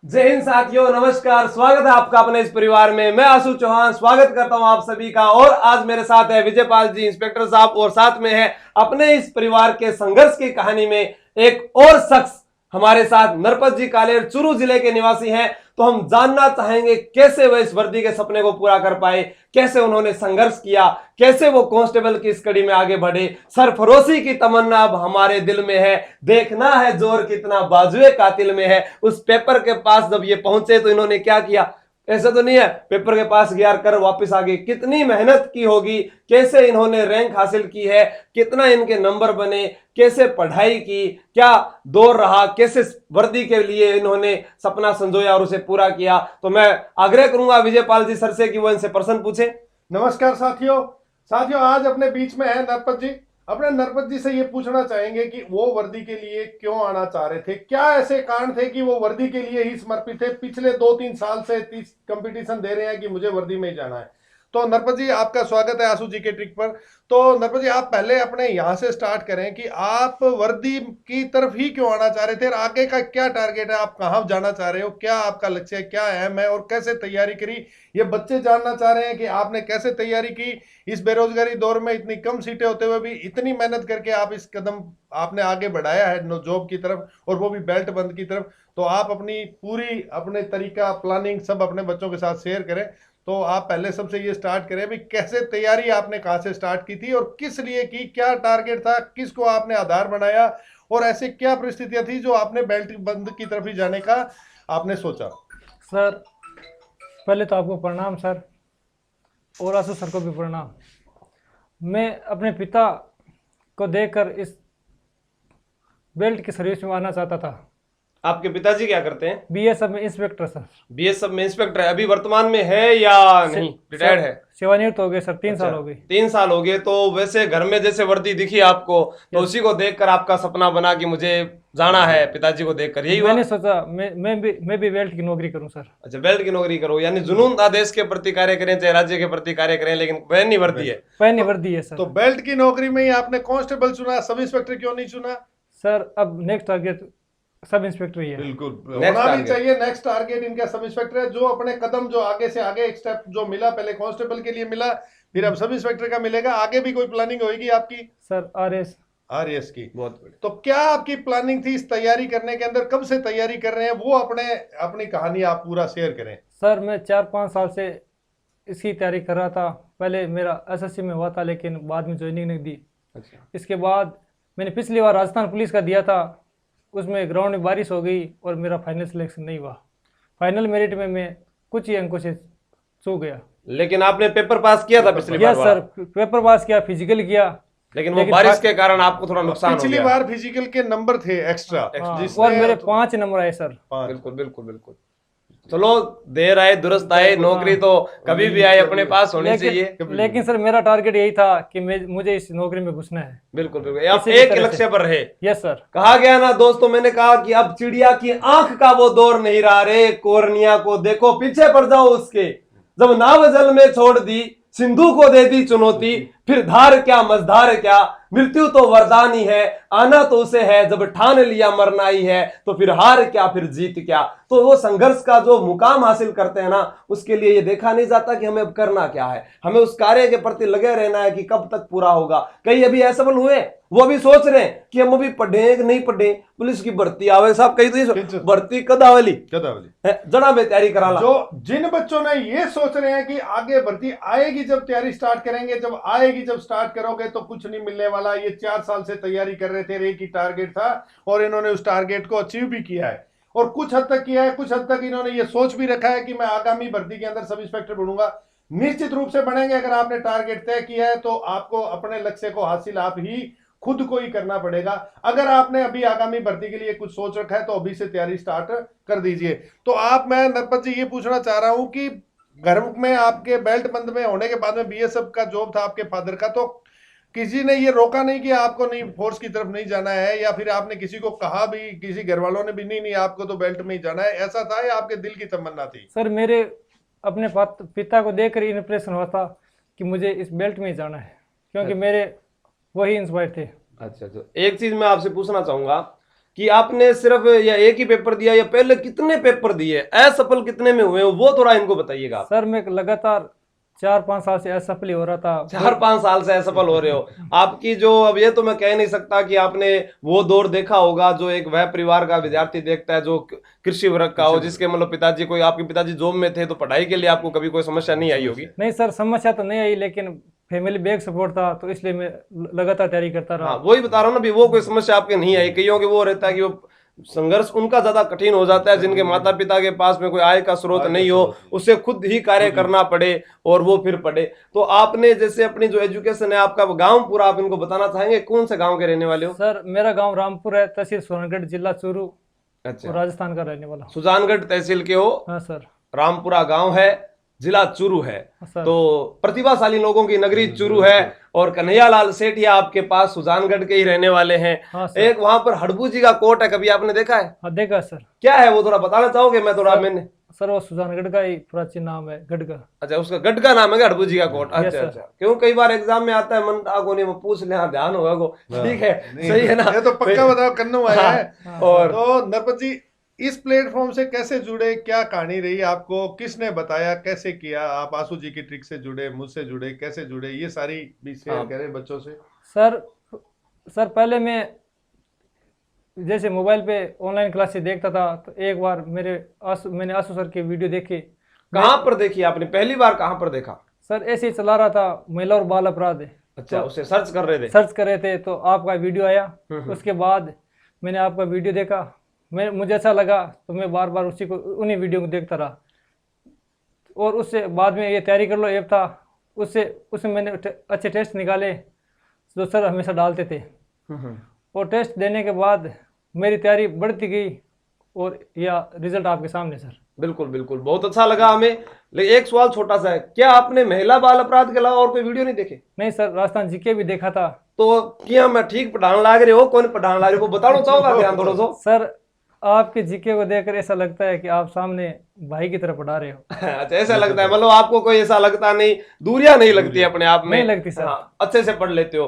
जय हिंद साथियों, नमस्कार। स्वागत है आपका अपने इस परिवार में। मैं आशु चौहान स्वागत करता हूं आप सभी का। और आज मेरे साथ है विजयपाल जी, इंस्पेक्टर साहब, और साथ में है अपने इस परिवार के संघर्ष की कहानी में एक और शख्स हमारे साथ नरपत जी कालेर, चूरू जिले के निवासी हैं। तो हम जानना चाहेंगे कैसे वह इस वर्दी के सपने को पूरा कर पाए, कैसे उन्होंने संघर्ष किया, कैसे वो कांस्टेबल की इस कड़ी में आगे बढ़े। सरफरोशी की तमन्ना अब हमारे दिल में है, देखना है जोर कितना बाजुए कातिल में है। उस पेपर के पास जब ये पहुंचे तो इन्होंने क्या किया? ऐसा तो नहीं है पेपर के पास गया कर वापस आ गए। कितनी मेहनत की होगी, कैसे इन्होंने रैंक हासिल की है, कितना इनके नंबर बने, कैसे पढ़ाई की, क्या दौर रहा, कैसे वर्दी के लिए इन्होंने सपना संजोया और उसे पूरा किया। तो मैं आग्रह करूंगा विजयपाल जी सर से कि वो इनसे प्रश्न पूछे। नमस्कार साथियों, आज अपने बीच में है नरपत जी। अपने नरपत जी से ये पूछना चाहेंगे कि वो वर्दी के लिए क्यों आना चाह रहे थे, क्या ऐसे कारण थे कि वो वर्दी के लिए ही समर्पित थे। पिछले 2-3 साल से 30 कंपटीशन दे रहे हैं कि मुझे वर्दी में ही जाना है। तो नरपत जी, आपका स्वागत है आशु जी के ट्रिक पर। तो नरपत जी, आप पहले अपने यहाँ से स्टार्ट करें कि आप वर्दी की तरफ ही क्यों आना चाह रहे थे और आगे का क्या टारगेट है, आप कहाँ जाना चाह रहे हो, क्या आपका लक्ष्य है, क्या अहम है और कैसे तैयारी करी। ये बच्चे जानना चाह रहे हैं कि आपने कैसे तैयारी की। इस बेरोजगारी दौर में इतनी कम सीटें होते हुए भी इतनी मेहनत करके आप इस कदम आपने आगे बढ़ाया है जॉब की तरफ, और वो भी बेल्ट बंद की तरफ। तो आप अपनी पूरी अपने तरीका प्लानिंग सब अपने बच्चों के साथ शेयर करें। तो आप पहले सबसे ये स्टार्ट करें भी कैसे तैयारी आपने कहाँ से स्टार्ट की थी और किस लिए की, क्या टारगेट था, किसको आपने आधार बनाया और ऐसे क्या परिस्थितियां थी जो आपने बेल्ट बंद की तरफ ही जाने का आपने सोचा। सर, पहले तो आपको प्रणाम सर, और आशु सर को भी प्रणाम। मैं अपने पिता को देखकर इस बेल्ट की सर्विस में आना चाहता था। आपके पिताजी क्या करते हैं? बीएसएफ में इंस्पेक्टर सर। बीएसएफ में इंस्पेक्टर है? अभी वर्तमान में है या नहीं, रिटायर्ड है? सेवानिवृत्त हो गए सर, 3 अच्छा, साल हो गए। 3 साल हो गए। तो वैसे घर में जैसे वर्दी दिखी आपको, तो उसी को देखकर आपका सपना बना कि मुझे जाना है पिताजी को देखकर, यही हुआ? मैंने सोचा मैं भी बेल्ट की नौकरी करूं सर। अच्छा, बेल्ट की नौकरी करो, यानी जुनून था देश के प्रति कार्य करें चाहे राज्य के प्रति कार्य करें, लेकिन पहननी वर्दी है। पहनी वर्दी है सर। तो बेल्ट की नौकरी में ही आपने कांस्टेबल चुना, सब इंस्पेक्टर क्यों नहीं चुना? सर, अब नेक्स्ट टारगेट सब इंस्पेक्टर ही है। बिल्कुल Next होना भी target। चाहिए। नेक्स्ट टारगेट इनका सब इंस्पेक्टर है। जो अपने कदम जो आगे से आगे एक स्टेप जो मिला, पहले कांस्टेबल के लिए मिला, फिर अब सब इंस्पेक्टर का मिलेगा। आगे भी कोई प्लानिंग होगी आपकी? Sir, RS. आरएएस की। बहुत बढ़िया। तो क्या आपकी प्लानिंग थी इस तैयारी करने के अंदर, कब से तैयारी कर रहे हैं, वो अपनी कहानी आप पूरा शेयर करें। सर, मैं 4-5 साल से इसकी तैयारी कर रहा था। पहले मेरा एसएससी में हुआ था, लेकिन बाद में ज्वाइनिंग नहीं दी। अच्छा, इसके बाद मैंने पिछली बार राजस्थान पुलिस का दिया था, उसमें ग्राउंड में बारिश हो गई और मेरा फाइनल सिलेक्शन नहीं हुआ। फाइनल मेरिट में मैं कुछ ही अंकों से चूक गया। लेकिन आपने पेपर पास किया था पिछली किया बार सर, वाला? पेपर पास किया, फिजिकल किया, लेकिन वो बारिश के कारण आपको थोड़ा नुकसान हो पिछली गया। बार फिजिकल के नंबर थे एक्स्ट्रा, हाँ, जिसमें और मेरे 5 नंबर आए सर। 5। बिल्कुल बिल्कुल बिल्कुल। चलो, देर आए दुरुस्त आए, नौकरी तो कभी भी आए अपने पास होनी चाहिए। लेकिन सर, मेरा टारगेट यही था कि मुझे इस नौकरी में घुसना है। बिल्कुल बिल्कुल, आप किसी भी एक तरह लक्ष्य से। पर रहे। Yes sir. कहा गया ना दोस्तों, मैंने कहा कि अब चिड़िया की आंख का वो दौर नहीं रहा रे, कोरनिया को देखो पीछे पड़ जाओ उसके। जब नाव जल में छोड़ दी, सिंधु को दे दी चुनौती, फिर धार क्या मझधार क्या, मृत्यु तो वरदान ही है, आना तो उसे है, जब ठान लिया मरना ही है, तो फिर हार क्या फिर जीत क्या। तो वो संघर्ष का जो मुकाम हासिल करते हैं ना, उसके लिए ये देखा नहीं जाता कि हमें अब करना क्या है, हमें उस कार्य के प्रति लगे रहना है कि कब तक पूरा होगा। कई अभी असफल हुए, वो भी सोच रहे हैं कि हम अभी पढ़े कि नहीं पढ़े, पुलिस की भर्ती आवे साहब, कई तो भर्ती कद आवेली जना में तैयारी करा ला। जो जिन बच्चों ने ये सोच रहे हैं कि आगे भर्ती आएगी, जब तैयारी स्टार्ट करेंगे, जब आएगी, जब स्टार्ट करोगे तो कुछ नहीं मिलने वाला। ये 4 साल से तैयारी कर रहे थे, एक ही टारगेट था और इन्होंने उस टारगेट को अचीव भी किया है, और कुछ हद तक किया है। कुछ हद तक इन्होंने ये सोच भी रखा है कि मैं आगामी भर्ती के अंदर सब इंस्पेक्टर बनूंगा। निश्चित रूप से बनेंगे। अगर आपने टारगेट तय किया है तो आपको अपने लक्ष्य को हासिल आप ही खुद को ही करना पड़ेगा। अगर आपने अभी आगामी भर्ती के लिए कुछ सोच रखा है तो अभी से तैयारी स्टार्ट कर दीजिए। तो मैं नरपत जी ये पूछना चाह रहा हूं कि घर में आपके बेल्ट बंद में होने के बाद में बीएसएफ का जॉब था आपके फादर का, तो किसी ने ये रोका नहीं कि आपको नहीं फोर्स की तरफ नहीं जाना है, या फिर आपने किसी को कहा भी, किसी घर वालों ने भी नहीं आपको तो बेल्ट में ही जाना है, ऐसा था या आपके दिल की तमन्ना थी? सर, मेरे अपने पिता को देखकर इंप्रेशन हुआ था कि मुझे इस बेल्ट में ही जाना है, क्योंकि मेरे वही इंस्पायर थे। अच्छा, तो एक चीज मैं आपसे पूछना चाहूंगा कि आपने सिर्फ या एक ही पेपर दिया या पहले कितने पेपर दिए, असफल कितने में हुए हो, वो थोड़ा इनको बताइएगा आप। सर मैं लगातार 4-5 साल से असफल ही हो रहा था। 4-5 साल से असफल हो रहे हो। आपकी जो, अब ये तो मैं कह नहीं सकता कि आपने वो दौर देखा होगा जो एक वह परिवार का विद्यार्थी देखता है जो कृषि वर्ग का हो, जिसके मतलब पिताजी, कोई आपके पिताजी जॉब में थे, तो पढ़ाई के लिए आपको कभी कोई समस्या नहीं आई होगी। नहीं सर, समस्या तो नहीं आई, लेकिन फैमिली बैक सपोर्ट था तो इसलिए मैं लगातार तैयारी करता रहा। हाँ, वही बता रहा हूँ ना भी, वो कोई समस्या आपके नहीं आई। कईयों के वो रहता है कि वो संघर्ष उनका ज्यादा कठिन हो जाता है जिनके माता पिता के पास में कोई आय का स्रोत नहीं हो, उसे खुद ही कार्य करना पड़े और वो फिर पढ़े। तो आपने जैसे अपनी जो एजुकेशन है, आपका गांव पूरा आप इनको बताना चाहेंगे, कौन से गांव के रहने वाले हो? सर मेरा गांव रामपुर है, तहसील सोनगढ़, जिला चूरू, अच्छा, और राजस्थान का रहने वाला। सुजानगढ़ तहसील के हो? हाँ सर। रामपुरा गांव है, जिला चूरू है। सर। तो प्रतिभाशाली लोगों की नगरी चूरू है, और कन्हैयालाल सेठिया आपके पास सुजानगढ़ के ही रहने वाले हैं। हाँ सर। एक वहां पर हड़बू जी का कोट है, कभी आपने देखा है? हाँ देखा सर। क्या है वो, थोड़ा बताना चाहोगे? मैं थोड़ा, मैंने सर वो सुजानगढ़ का ही प्राचीन नाम है, गढ़ का। अच्छा, उसका गढ़ का नाम है हड़बू जी का कोट। Yes, अच्छा sir. अच्छा, क्यों कई बार एग्जाम में आता है, मन आगो नहीं, वो पूछ ले, हाँ, ध्यान होगा को। ठीक है, सही है ना? ये तो पक्का बताओ, कन्नू आया है। हाँ। और तो नरपत जी, इस प्लेटफॉर्म से कैसे जुड़े, क्या कहानी रही आपको, किसने बताया, कैसे किया? आप आशु जी की ट्रिक से जुड़े, मुझसे जुड़े, कैसे जुड़े, ये सारी भी शेयर करें बच्चों से। सर पहले मैं जैसे मोबाइल पे ऑनलाइन क्लासेस देखता था, तो एक बार मैंने आशु सर की वीडियो देखी। कहाँ पर देखी आपने, पहली बार कहाँ पर देखा? सर ऐसे ही चला रहा था, महिला और बाल अपराध। अच्छा, उसे सर्च कर रहे थे? सर्च कर रहे थे तो आपका वीडियो आया। उसके बाद मैंने आपका वीडियो देखा, मुझे अच्छा लगा, तो मैं बार बार उन्हीं वीडियो को देखता रहा। और उससे बाद में ये तैयारी कर लो ऐप था, उसमें मैंने अच्छे टेस्ट निकाले जो सर हमेशा डालते थे। और टेस्ट देने के बाद मेरी तैयारी बढ़ती गई, और यह रिजल्ट आपके सामने सर। बिल्कुल बिल्कुल, बहुत अच्छा लगा हमें। लेकिन एक सवाल छोटा सा है, क्या आपने महिला बाल अपराध के अलावा और कोई वीडियो नहीं देखे? नहीं सर, राजस्थान जीके भी देखा था। तो क्या मैं ठीक पढ़ाने लाग रहे हो, कौन पढ़ाने लाग रहे हो, वो बताना चाहोगा ध्यान थोड़ा सा? सर आपके जीके को देखकर ऐसा लगता है कि आप सामने भाई की तरह पढ़ा रहे हो। अच्छा, ऐसा लगता है, मतलब आपको कोई ऐसा लगता नहीं, दूरियां नहीं लगती अपने आप में? नहीं लगती सर। हाँ, अच्छे से पढ़ लेते हो।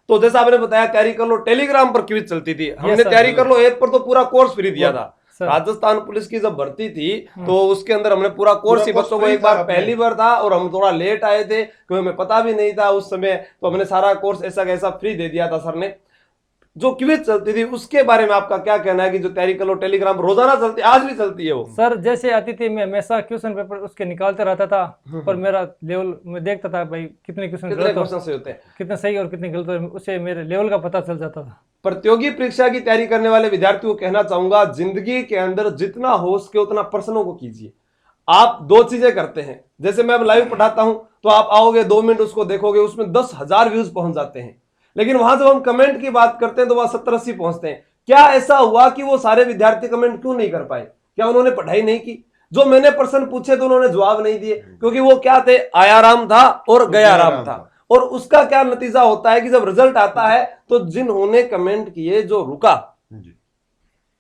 तो जैसा आपने बताया, तैयारी कर लो टेलीग्राम पर क्विज चलती थी, हमने सर। तैयारी कर लो ऐप पर तो पूरा कोर्स फ्री दिया था। सर। राजस्थान पुलिस की जब भर्ती थी तो उसके अंदर हमने पूरा कोर्स ही बच्चों को, एक बार पहली बार था और हम थोड़ा लेट आए थे क्योंकि हमें पता भी नहीं था उस समय, तो हमने सारा कोर्स ऐसा कैसा फ्री दे दिया था सर ने। जो क्विज चलती थी उसके बारे में आपका क्या कहना है कि जो तैयारी कर लो टेलीग्राम रोजाना चलती, आज भी चलती है वो? सर जैसे आती थी मैं हमेशा क्वेश्चन पेपर उसके निकालते रहता था, पर मेरा लेवल मैं देखता था भाई कितने क्वेश्चन से होते हैं, कितने सही और कितने गलत, उससे मेरे लेवल का पता चल जाता था। प्रतियोगी परीक्षा की तैयारी करने वाले विद्यार्थियों को कहना चाहूंगा, जिंदगी के अंदर जितना हो सके उतना प्रश्नों को कीजिए। आप दो चीजें करते हैं, जैसे मैं अब लाइव पढ़ाता हूं तो आप आओगे 2 मिनट उसको देखोगे, उसमें 10,000 व्यूज पहुंच जाते हैं, लेकिन वहां जब हम कमेंट की बात करते हैं तो वहां 70-80 पहुंचते हैं। क्या ऐसा हुआ कि वो सारे विद्यार्थी कमेंट क्यों नहीं कर पाए? क्या उन्होंने पढ़ाई नहीं की? जो मैंने प्रश्न पूछे तो उन्होंने जवाब नहीं दिए, क्योंकि वो क्या थे, आया राम था और गया राम था। और उसका क्या नतीजा होता है कि जब रिजल्ट आता है तो जिन्होंने कमेंट किए, जो रुका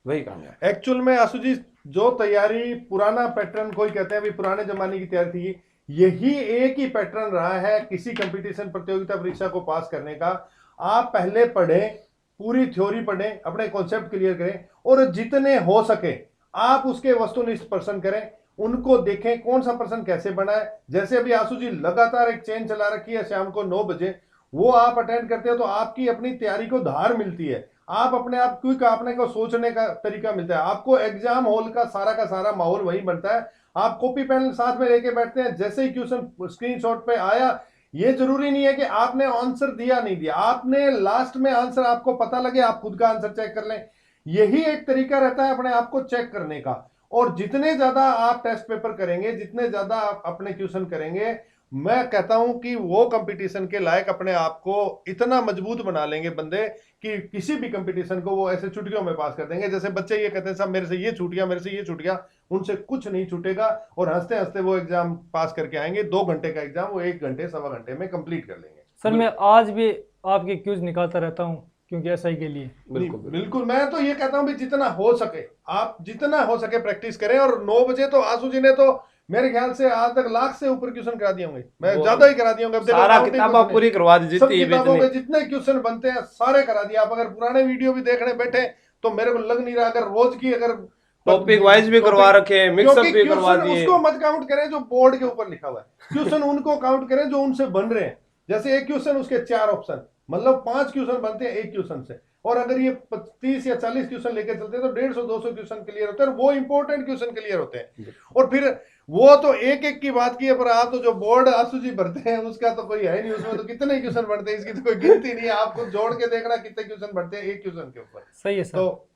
वही कामयाब। एक्चुअल में आशु जी, जो तैयारी पुराना पैटर्न कोई कहते हैं अभी पुराने जमाने की तैयारी थी, यही एक ही पैटर्न रहा है किसी कंपटीशन प्रतियोगिता परीक्षा को पास करने का। आप पहले पढ़ें, पूरी थ्योरी पढ़ें, अपने कॉन्सेप्ट क्लियर करें, और जितने हो सके आप उसके वस्तुनिष्ठ प्रश्न करें, उनको देखें कौन सा प्रश्न कैसे बना है। जैसे अभी आशु जी लगातार एक चेन चला रखी है शाम को 9 बजे, वो आप अटेंड करते हो तो आपकी अपनी तैयारी को धार मिलती है, आप अपने आप क्विक आपने को सोचने का तरीका मिलता है, आपको एग्जाम हॉल का सारा माहौल वही बनता है। आप कॉपी पेन साथ में लेके बैठते हैं, जैसे ही क्वेश्चन स्क्रीनशॉट पे आया, ये जरूरी नहीं है कि आपने आंसर दिया नहीं दिया, आपने लास्ट में आंसर आपको पता लगे आप खुद का आंसर चेक कर लें। यही एक तरीका रहता है अपने आप को चेक करने का। और जितने ज्यादा आप टेस्ट पेपर करेंगे, जितने ज्यादा आप अपने क्वेश्चन करेंगे, मैं कहता हूं कि वो कंपटीशन के लायक अपने आप को इतना मजबूत बना लेंगे बंदे कि किसी भी कंपटीशन को वो ऐसे चुटकियों में पास कर देंगे। जैसे बच्चे ये कहते हैं साहब मेरे से ये छूट गया, मेरे से ये छूट गया, उनसे कुछ नहीं छूटेगा और हंसते हंसते वो एग्जाम पास करके आएंगे। 2 घंटे का एग्जाम वो 1 घंटे 1.25 घंटे में कंप्लीट कर लेंगे। सर मैं आज भी आपके क्यूज निकालता रहता हूँ क्योंकि एसआई के लिए। बिल्कुल मैं तो ये कहता हूँ भी जितना हो सके आप जितना हो सके प्रैक्टिस करें। और 9 बजे तो आशु जी ने तो मेरे ख्याल से आज तक 1,00,000 से ऊपर क्वेश्चन करा दिए होंगे, मैं ज्यादा ही करा दिए होंगे। सारा किताबें पूरी करवा दी, सब किताबों में जितने क्वेश्चन बनते हैं सारे करा दिए। आप अगर पुराने वीडियो भी देखने बैठे तो मेरे को लग नहीं रहा, अगर रोज की अगर टॉपिक वाइज भी करवा रखे हैं, मिक्सअप भी करवा दिए। उसको मत काउंट करें जो बोर्ड के ऊपर लिखा हुआ है, क्वेश्चन उनको काउंट करें जो उनसे बन रहे हैं। जैसे एक क्वेश्चन उसके 4 ऑप्शन, मतलब 5 क्वेश्चन बनते हैं एक क्वेश्चन से, और अगर ये 30 या 40 क्वेश्चन लेके चलते हैं तो 150-200 क्वेश्चन क्लियर होते हैं, और वो इंपॉर्टेंट क्वेश्चन क्लियर होते हैं। और फिर वो तो एक एक की बात की है, पर आप तो जो बोर्ड आंसू जी भरते हैं उसका तो कोई है नहीं, उसमें तो कितने क्वेश्चन बनते हैं इसकी तो कोई गिनती नहीं है। आपको जोड़ के देखना कितने क्वेश्चन बनते हैं एक क्वेश्चन के ऊपर। सही है सर। तो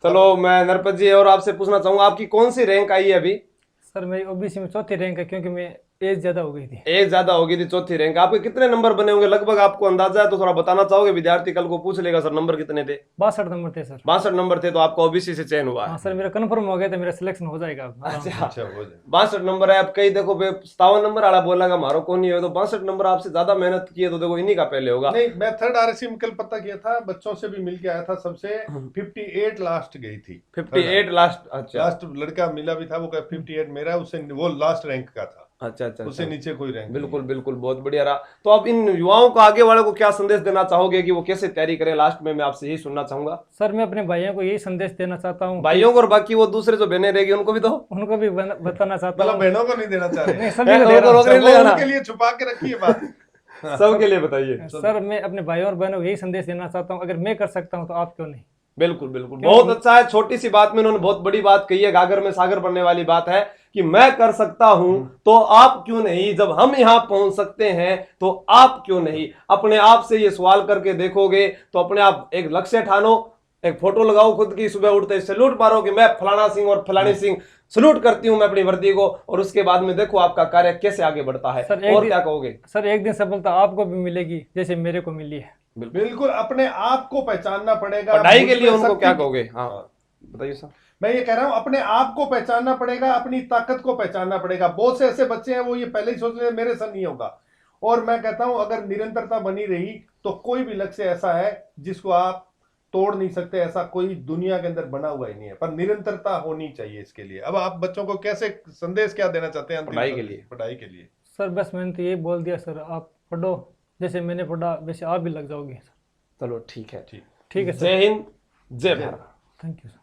चलो मैं नरपत जी और आपसे पूछना चाहूंगा, आपकी कौन सी रैंक आई है अभी? सर मेरी ओबीसी में 4थी रैंक है, क्योंकि मैं एज ज्यादा हो गई थी। एज ज्यादा होगी थी, 4थी रैंक। आपके कितने नंबर बने होंगे लगभग, आपको अंदाजा है तो थोड़ा बताना चाहोगे? विद्यार्थी कल को पूछ लेगा सर नंबर कितने थे। 62 नंबर थे सर। 62 नंबर थे, तो आपका ओबीसी से चयन हुआ हाँ है। सर, मेरा कंफर्म हो गया था, मेरा सिलेक्शन हो जाएगा अब। अच्छा, अच्छा हो जाए। 62 नंबर है। अब कई देखो 57 नंबर वाला बोलेगा मारो कौन नहीं हो, तो 62 नंबर आपसे ज्यादा मेहनत किए तो देखो इन्हीं का पहले होगा। नहीं, मैं थर्ड आरएससी में कल पता किया था, बच्चों से भी मिल के आया था, सबसे 58 लास्ट गई थी। 58 लास्ट? अच्छा लास्ट लड़का मिला भी था, वो 58 मेरा, उससे वो लास्ट रैंक का था। अच्छा अच्छा उससे अच्छा। नीचे कोई रैंक बिल्कुल बिल्कुल, बहुत बढ़िया रहा। तो अब इन युवाओं को, आगे वालों को क्या संदेश देना चाहोगे कि वो कैसे तैयारी करें? लास्ट में मैं आपसे यही सुनना चाहूंगा। सर मैं अपने भाइयों को यही संदेश देना चाहता हूँ, भाइयों को, और बाकी वो दूसरे जो बहनें रहेगी उनको भी दो। उनको भी बताना चाहता मतलब हूँ। बहनों को नहीं देना चाह रहे नहीं, हैं। सभी को दे रहा हूँ। रोक नहीं वो लेना। उनके लिए छुपा के रखी है बात। सबके लिए बताइए। सर मैं अपने भाइयों और बहनों को यही संदेश देना चाहता हूँ, अगर मैं कर सकता हूँ तो आप क्यों नहीं। बिल्कुल बिल्कुल, बहुत अच्छा है। छोटी सी बात में उन्होंने बहुत बड़ी बात कही है, गागर में सागर बनने वाली बात है कि मैं कर सकता हूं तो आप क्यों नहीं। जब हम यहां पहुंच सकते हैं तो आप क्यों नहीं। अपने आप से ये सवाल करके देखोगे तो अपने आप एक लक्ष्य ठानो, एक फोटो लगाओ खुद की, सुबह उठते सैल्यूट मारो कि मैं फलाना सिंह और फलानी सिंह सैल्यूट करती हूं मैं अपनी वर्दी को, और उसके बाद में देखो आपका कार्य कैसे आगे बढ़ता है। और क्या कहोगे? सर एक दिन सफलता आपको भी मिलेगी जैसे मेरे को मिली है। बिल्कुल, अपने आप को पहचानना पड़ेगा। पढ़ाई के लिए उनको क्या कहोगे? हाँ बताइए सर। मैं ये कह रहा हूं, अपने आप को पहचानना पड़ेगा, अपनी ताकत को पहचानना पड़ेगा। बहुत से ऐसे बच्चे हैं वो ये पहले ही सोच रहे हैं मेरे से नहीं होगा, और मैं कहता हूं अगर निरंतरता बनी रही तो कोई भी लक्ष्य ऐसा है जिसको आप तोड़ नहीं सकते, ऐसा कोई दुनिया के अंदर बना हुआ ही नहीं है। पर निरंतरता होनी चाहिए इसके लिए। अब आप बच्चों को कैसे संदेश क्या देना चाहते हैं पढ़ाई के लिए? पढ़ाई के लिए सर बस मैंने तो ये बोल दिया सर, आप पढ़ो जैसे मैंने पढ़ा वैसे आप भी लग जाओगे। चलो ठीक है। ठीक है सर। जय हिंद, जय भारत। Thank you sir.